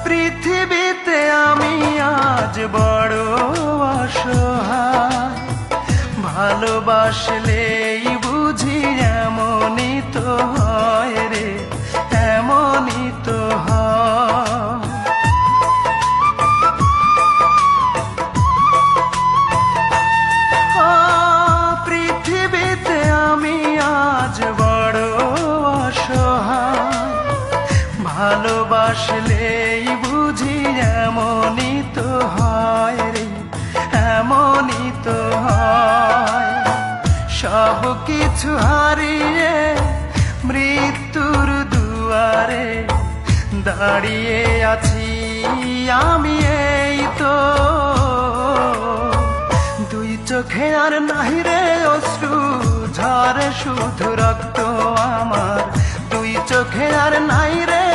পৃথিবীতে আমি আজ বড় অসহায়, ভালোবাসলেই বুঝি এমনই তো হয় রে, এমনই তো হয়। পৃথিবীতে আমি আজ বড় অসহায়, ভালোবাসলেই বুঝি এমনই তো হয় রে, এমনই তো হয়। সব কিছু হারিয়ে মৃত্যুর দুয়ারে দাঁড়িয়ে আছি আমি, এই তো দুই চোখে আর নাই রে অশ্রু ঝরে, শুধু রক্ত আমার। দুই চোখে আর নাই রে